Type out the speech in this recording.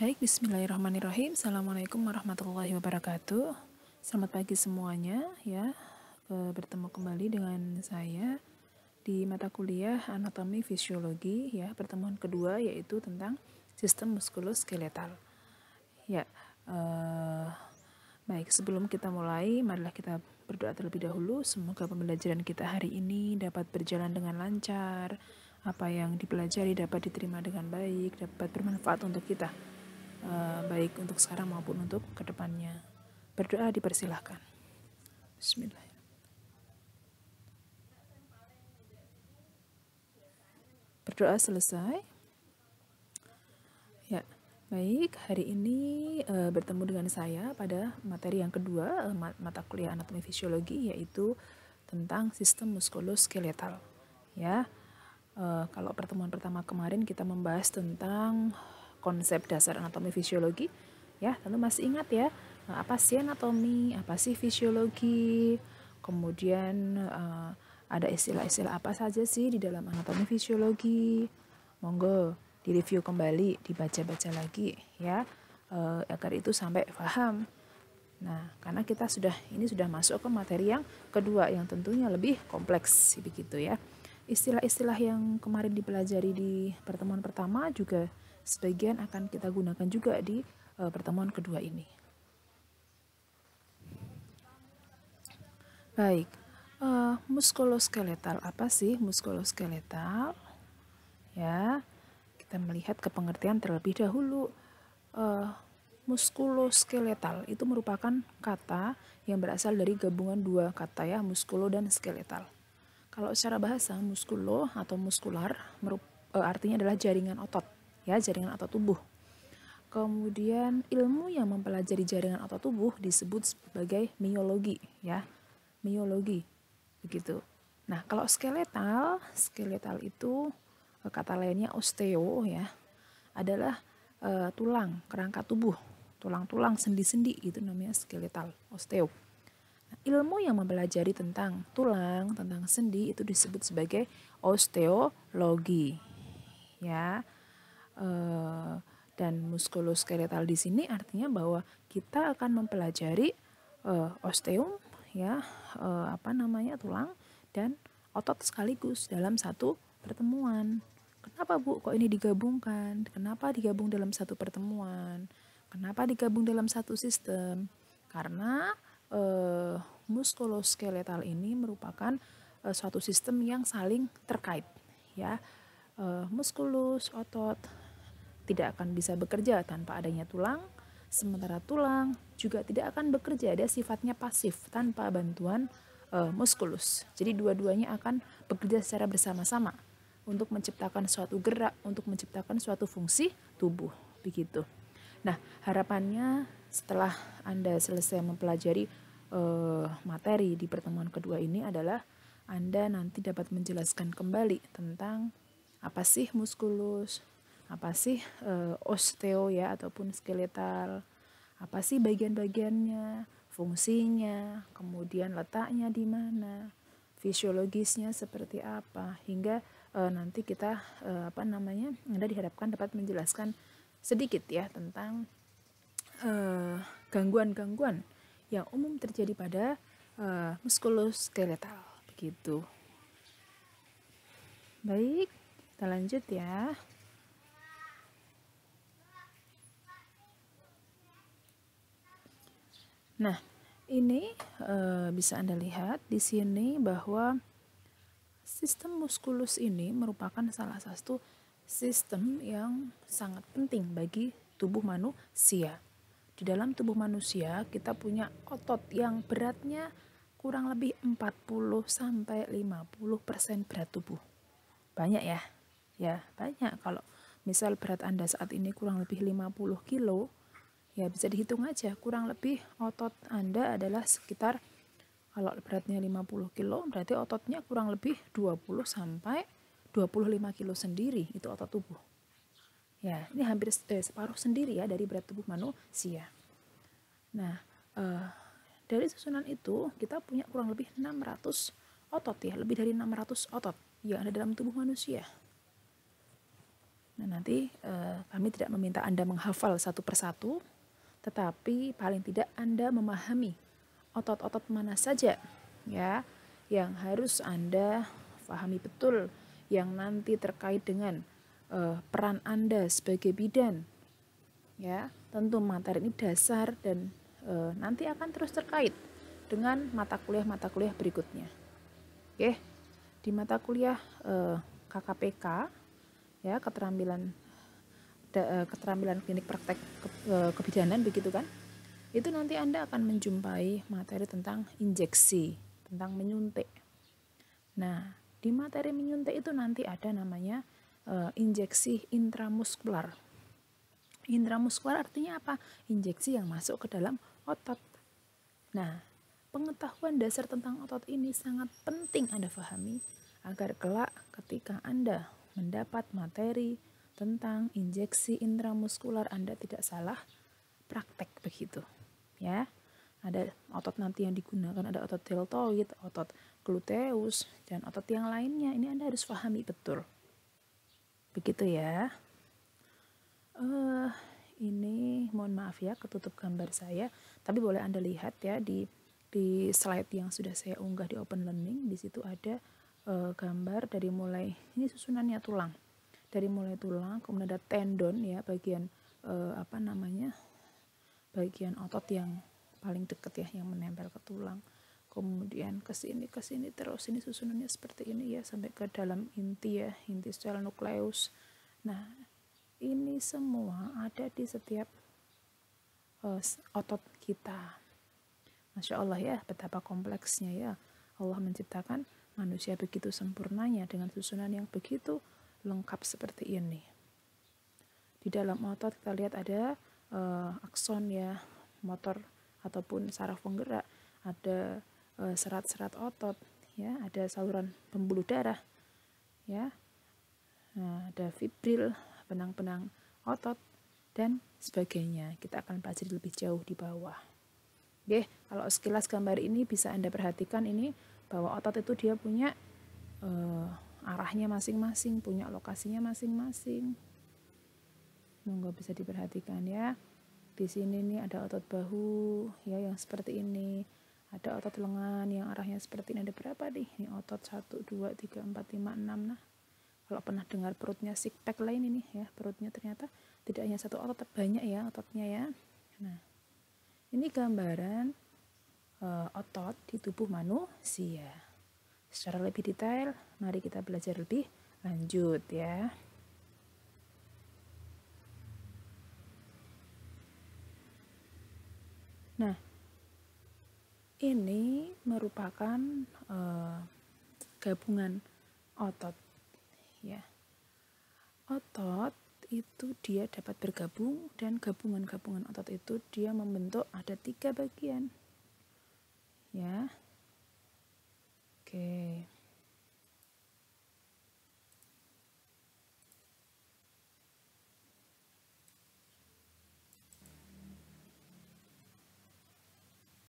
Baik, bismillahirrahmanirrahim. Assalamualaikum warahmatullahi wabarakatuh. Selamat pagi semuanya ya. Bertemu kembali dengan saya di mata kuliah anatomi fisiologi ya, pertemuan kedua yaitu tentang sistem muskuloskeletal. Ya, baik, sebelum kita mulai, marilah kita berdoa terlebih dahulu. Semoga pembelajaran kita hari ini dapat berjalan dengan lancar. Apa yang dipelajari dapat diterima dengan baik, dapat bermanfaat untuk kita. Baik untuk sekarang maupun untuk kedepannya. Berdoa dipersilahkan. Bismillahirrahmanirrahim. Berdoa selesai. Ya, baik. Hari ini bertemu dengan saya pada materi yang kedua, mata kuliah anatomi fisiologi, yaitu tentang sistem muskuloskeletal. Ya, kalau pertemuan pertama kemarin kita membahas tentang konsep dasar anatomi fisiologi, ya tentu masih ingat ya, apa sih anatomi, apa sih fisiologi, kemudian ada istilah-istilah apa saja sih di dalam anatomi fisiologi. Monggo direview kembali, dibaca-baca lagi ya, agar itu sampai paham. Nah, karena kita sudah masuk ke materi yang kedua yang tentunya lebih kompleks begitu ya. Istilah-istilah yang kemarin dipelajari di pertemuan pertama juga sebagian akan kita gunakan juga di pertemuan kedua ini. Baik, muskuloskeletal, apa sih muskuloskeletal? Ya, kita melihat ke pengertian terlebih dahulu. Muskuloskeletal itu merupakan kata yang berasal dari gabungan dua kata ya, muskulo dan skeletal. Kalau secara bahasa, muskulo atau muskular artinya adalah jaringan otot, ya, jaringan otot tubuh. Kemudian ilmu yang mempelajari jaringan otot tubuh disebut sebagai miologi, ya, miologi, begitu. Nah, kalau skeletal itu kata lainnya osteo ya, adalah tulang, kerangka tubuh, tulang-tulang, sendi-sendi, itu namanya skeletal, osteo. Nah, ilmu yang mempelajari tentang tulang, tentang sendi itu disebut sebagai osteologi, ya. Dan muskuloskeletal di sini artinya bahwa kita akan mempelajari osteum, ya, tulang dan otot sekaligus dalam satu pertemuan. Kenapa Bu kok ini digabungkan? Kenapa digabung dalam satu pertemuan? Kenapa digabung dalam satu sistem? Karena muskuloskeletal ini merupakan suatu sistem yang saling terkait, ya. Muskulus, otot, tidak akan bisa bekerja tanpa adanya tulang, sementara tulang juga tidak akan bekerja, dia sifatnya pasif tanpa bantuan muskulus. Jadi dua-duanya akan bekerja secara bersama-sama untuk menciptakan suatu gerak, untuk menciptakan suatu fungsi tubuh, begitu. Nah, harapannya setelah Anda selesai mempelajari materi di pertemuan kedua ini adalah Anda nanti dapat menjelaskan kembali tentang apa sih muskulus, apa sih osteo ya ataupun skeletal, apa sih bagian-bagiannya, fungsinya, kemudian letaknya di mana, fisiologisnya seperti apa, hingga nanti kita Anda diharapkan dapat menjelaskan sedikit ya tentang gangguan-gangguan yang umum terjadi pada muskuloskeletal, begitu. Baik, kita lanjut ya. Nah, ini bisa Anda lihat di sini bahwa sistem muskulus ini merupakan salah satu sistem yang sangat penting bagi tubuh manusia. Di dalam tubuh manusia kita punya otot yang beratnya kurang lebih 40-50% berat tubuh. Banyak ya? Ya, banyak. Kalau misal berat Anda saat ini kurang lebih 50 kilo, ya bisa dihitung aja, kurang lebih otot Anda adalah sekitar, kalau beratnya 50 kilo, berarti ototnya kurang lebih 20-25 kilo sendiri, itu otot tubuh. Ya, ini hampir separuh sendiri ya dari berat tubuh manusia. Nah, dari susunan itu kita punya kurang lebih 600 otot ya, lebih dari 600 otot yang ada dalam tubuh manusia. Nah, nanti kami tidak meminta Anda menghafal satu persatu, tetapi paling tidak Anda memahami otot-otot mana saja ya yang harus Anda pahami betul, yang nanti terkait dengan peran Anda sebagai bidan. Ya, tentu materi ini dasar dan nanti akan terus terkait dengan mata kuliah berikutnya. Oke, di mata kuliah KKPK ya, keterampilan klinik praktek kebidanan begitu kan. Itu nanti Anda akan menjumpai materi tentang injeksi, tentang menyuntik. Nah, di materi menyuntik itu nanti ada namanya injeksi intramuskular. Intramuskular artinya apa? Injeksi yang masuk ke dalam otot. Nah, pengetahuan dasar tentang otot ini sangat penting Anda pahami agar kelak ketika Anda mendapat materi tentang injeksi intramuskular Anda tidak salah praktek begitu. Ya. Ada otot nanti yang digunakan, ada otot deltoid, otot gluteus, dan otot yang lainnya. Ini Anda harus pahami betul. Begitu ya. Ini mohon maaf ya ketutup gambar saya, tapi boleh Anda lihat ya di slide yang sudah saya unggah di Open Learning. Di situ ada gambar dari mulai, ini susunannya tulang, dari mulai tulang, kemudian ada tendon ya, bagian bagian otot yang paling dekat ya, yang menempel ke tulang, kemudian ke sini terus, ini susunannya seperti ini ya, sampai ke dalam inti ya, inti sel nukleus. Nah, ini semua ada di setiap otot kita. Masya Allah ya, betapa kompleksnya ya. Allah menciptakan manusia begitu sempurnanya dengan susunan yang begitu lengkap seperti ini. Di dalam otot kita lihat ada akson ya, motor ataupun saraf penggerak, ada serat-serat otot ya, ada saluran pembuluh darah ya. Nah, ada fibril, benang-benang otot dan sebagainya. Kita akan pelajari lebih jauh di bawah. Oke, kalau sekilas gambar ini bisa Anda perhatikan ini bahwa otot itu dia punya arahnya masing-masing, punya lokasinya masing-masing. Monggo bisa diperhatikan ya. Di sini nih ada otot bahu ya yang seperti ini. Ada otot lengan yang arahnya seperti ini. Ada berapa nih? Ini otot 1 2 3 4 5 6. Nah, kalau pernah dengar perutnya six pack lain ini ya, perutnya ternyata tidak hanya satu otot, banyak ya ototnya ya. Nah, ini gambaran otot di tubuh manusia. Secara lebih detail, mari kita belajar lebih lanjut ya. Nah, ini merupakan gabungan otot ya. Otot itu dia dapat bergabung, dan gabungan-gabungan otot itu dia membentuk ada 3 bagian ya. Oke.